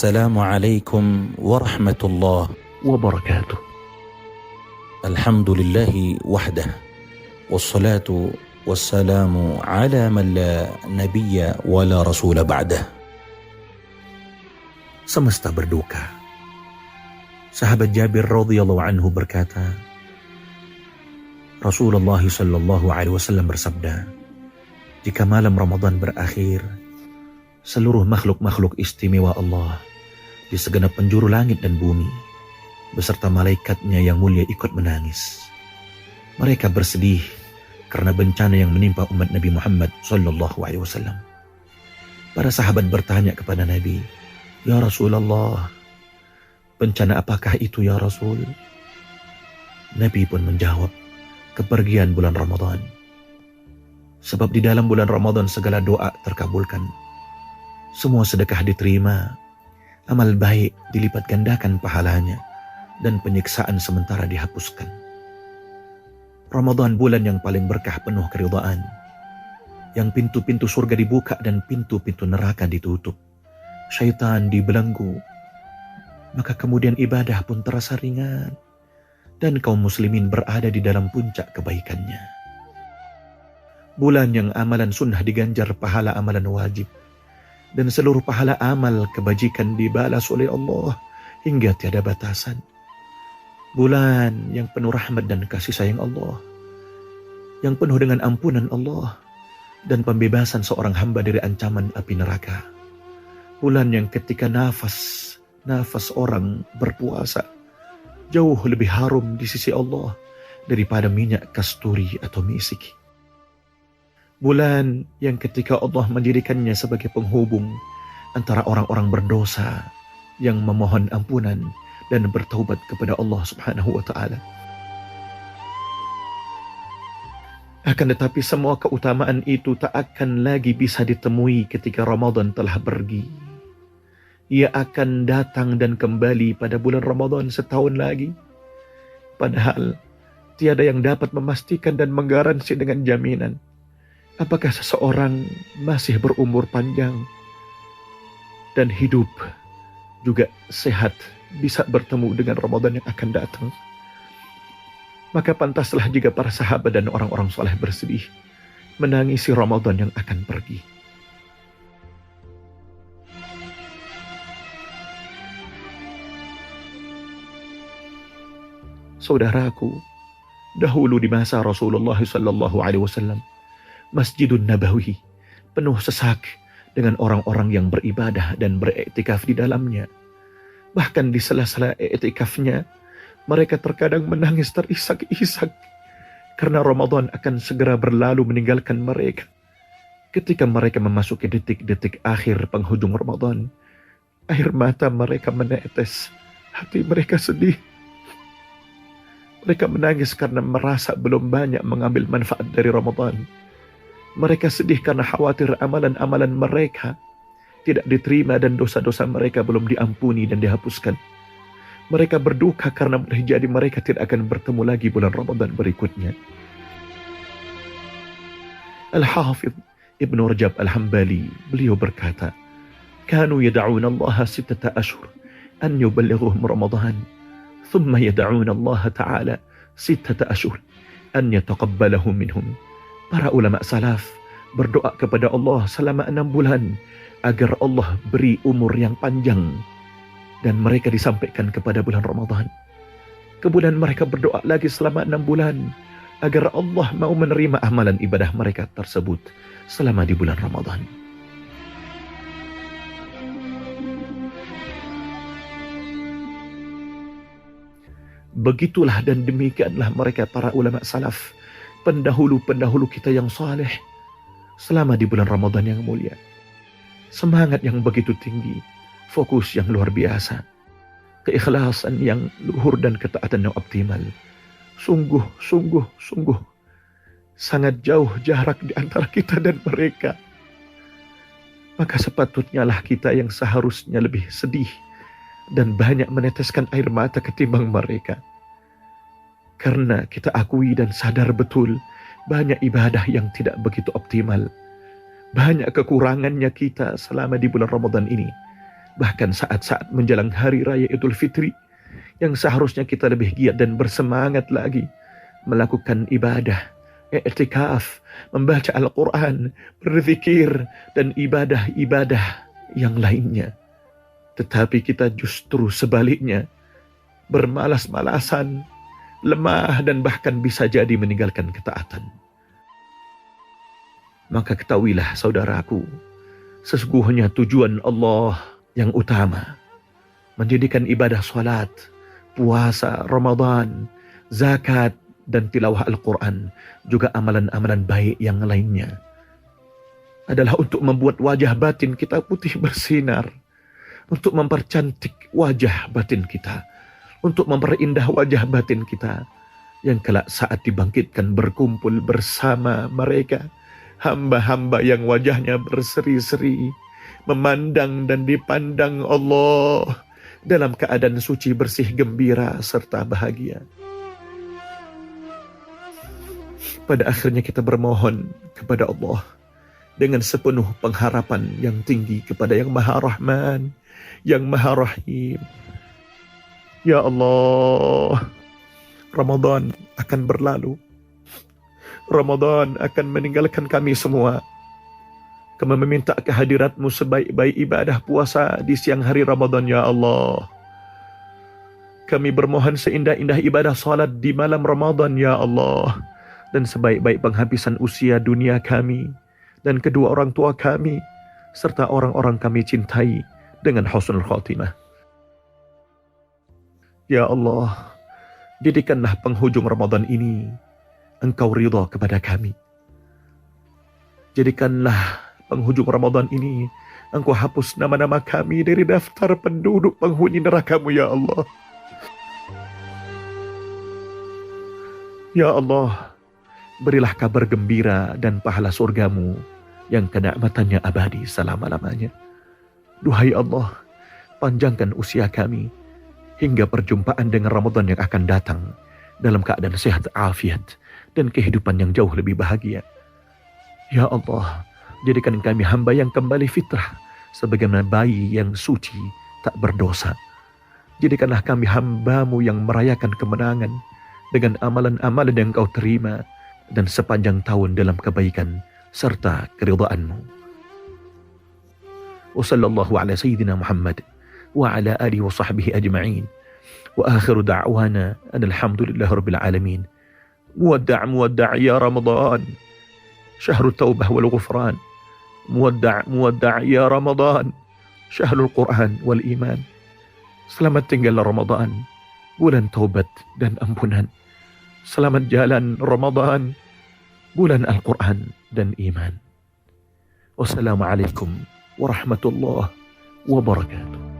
Assalamualaikum warahmatullahi wabarakatuh. Alhamdulillahi wahdah. Wassalatu wassalamu ala man la nabiyya wa la rasula ba'dah. Semesta berduka. Sahabat Jabir radhiyallahu anhu berkata, Rasulullah sallallahu alaihi wasallam bersabda, jika malam Ramadan berakhir, seluruh makhluk-makhluk istimewa Allah di segenap penjuru langit dan bumi beserta malaikatnya yang mulia ikut menangis. Mereka bersedih karena bencana yang menimpa umat Nabi Muhammad sallallahu alaihi wasallam. Para sahabat bertanya kepada Nabi, "Ya Rasulullah, bencana apakah itu ya Rasul?" Nabi pun menjawab, kepergian bulan Ramadan. Sebab di dalam bulan Ramadan segala doa terkabulkan. Semua sedekah diterima, amal baik dilipat gandakan pahalanya, dan penyiksaan sementara dihapuskan. Ramadan bulan yang paling berkah penuh keridhaan, yang pintu-pintu surga dibuka dan pintu-pintu neraka ditutup. Syaitan dibelenggu, maka kemudian ibadah pun terasa ringan, dan kaum muslimin berada di dalam puncak kebaikannya. Bulan yang amalan sunnah diganjar pahala amalan wajib, dan seluruh pahala amal kebajikan dibalas oleh Allah hingga tiada batasan. Bulan yang penuh rahmat dan kasih sayang Allah, yang penuh dengan ampunan Allah dan pembebasan seorang hamba dari ancaman api neraka. Bulan yang ketika nafas orang berpuasa jauh lebih harum di sisi Allah daripada minyak kasturi atau misik. Bulan yang ketika Allah menjadikannya sebagai penghubung antara orang-orang berdosa yang memohon ampunan dan bertaubat kepada Allah Subhanahu wa ta'ala. Akan tetapi semua keutamaan itu tak akan lagi bisa ditemui ketika Ramadan telah pergi. Ia akan datang dan kembali pada bulan Ramadan setahun lagi. Padahal tiada yang dapat memastikan dan menggaransi dengan jaminan apakah seseorang masih berumur panjang dan hidup juga sehat bisa bertemu dengan Ramadan yang akan datang. Maka pantaslah jika para sahabat dan orang-orang soleh bersedih menangisi Ramadan yang akan pergi. Saudaraku, dahulu di masa Rasulullah sallallahu alaihi wasallam, Masjidun Nabawi penuh sesak dengan orang-orang yang beribadah dan beriktikaf di dalamnya. Bahkan di sela-sela iktikafnya, mereka terkadang menangis terisak-isak karena Ramadan akan segera berlalu meninggalkan mereka. Ketika mereka memasuki detik-detik akhir penghujung Ramadan, air mata mereka menetes, hati mereka sedih. Mereka menangis karena merasa belum banyak mengambil manfaat dari Ramadan. Mereka sedih karena khawatir amalan-amalan mereka tidak diterima dan dosa-dosa mereka belum diampuni dan dihapuskan. Mereka berduka karena boleh jadi mereka tidak akan bertemu lagi bulan Ramadan berikutnya. Al-Hafidh Ibnu Rajab Al-Hambali, beliau berkata, "Kanu yad'una Allah 6 ashhur an yuballighuhum Ramadan, thumma yad'una Allah Ta'ala 6 ashhur an yataqabbalahum minhum." Para ulama salaf berdoa kepada Allah selama 6 bulan agar Allah beri umur yang panjang dan mereka disampaikan kepada bulan Ramadan. Kemudian mereka berdoa lagi selama 6 bulan agar Allah mau menerima amalan ibadah mereka tersebut selama di bulan Ramadan. Begitulah dan demikianlah mereka para ulama salaf, pendahulu-pendahulu kita yang saleh selama di bulan Ramadan yang mulia. Semangat yang begitu tinggi, fokus yang luar biasa, keikhlasan yang luhur dan ketaatan yang optimal. Sungguh sangat jauh jarak di antara kita dan mereka. Maka sepatutnya lah kita yang seharusnya lebih sedih dan banyak meneteskan air mata ketimbang mereka. Karena kita akui dan sadar betul banyak ibadah yang tidak begitu optimal. Banyak kekurangannya kita selama di bulan Ramadan ini. Bahkan saat-saat menjelang hari raya Idul Fitri, yang seharusnya kita lebih giat dan bersemangat lagi melakukan ibadah, i'tikaf, membaca Al-Quran, berzikir, dan ibadah-ibadah yang lainnya. Tetapi kita justru sebaliknya, bermalas-malasan, lemah, dan bahkan bisa jadi meninggalkan ketaatan. Maka ketahuilah saudaraku, sesungguhnya tujuan Allah yang utama menjadikan ibadah salat, puasa, Ramadan, zakat, dan tilawah Al-Quran, juga amalan-amalan baik yang lainnya, adalah untuk membuat wajah batin kita putih bersinar, untuk mempercantik wajah batin kita, untuk memperindah wajah batin kita, yang kelak saat dibangkitkan berkumpul bersama mereka, hamba-hamba yang wajahnya berseri-seri, memandang dan dipandang Allah dalam keadaan suci, bersih, gembira, serta bahagia. Pada akhirnya kita bermohon kepada Allah dengan sepenuh pengharapan yang tinggi kepada yang Maha Rahman, yang Maha Rahim. Ya Allah, Ramadan akan berlalu. Ramadan akan meninggalkan kami semua. Kami meminta kehadirat-Mu sebaik-baik ibadah puasa di siang hari Ramadan, ya Allah. Kami bermohon seindah-indah ibadah salat di malam Ramadan, ya Allah. Dan sebaik-baik penghabisan usia dunia kami dan kedua orang tua kami, serta orang-orang kami cintai dengan husnul khatimah. Ya Allah, jadikanlah penghujung Ramadan ini Engkau ridha kepada kami. Jadikanlah penghujung Ramadan ini Engkau hapus nama-nama kami dari daftar penduduk penghuni neraka-Mu, ya Allah. Ya Allah, berilah kabar gembira dan pahala surga-Mu yang kenikmatannya abadi selama-lamanya. Duhai Allah, panjangkan usia kami hingga perjumpaan dengan Ramadan yang akan datang dalam keadaan sehat, afiat, dan kehidupan yang jauh lebih bahagia. Ya Allah, jadikan kami hamba yang kembali fitrah sebagaimana bayi yang suci tak berdosa. Jadikanlah kami hamba-Mu yang merayakan kemenangan dengan amalan-amalan yang Kau terima dan sepanjang tahun dalam kebaikan serta keridhaan-Mu. Wa sallallahu ala sayyidina Muhammad wa ala alihi wa sahbihi ajma'in. Wa akhiru da'wana alhamdulillahi rabbil alamin. Muwadda' ya Ramadan, syahrul taubah wal ghufran. Muwadda' ya Ramadan, syahrul Quran wal iman. Selamat tinggal Ramadan, bulan taubat dan ampunan. Selamat jalan Ramadan, bulan Al-Quran dan iman. Wassalamualaikum warahmatullahi wabarakatuh.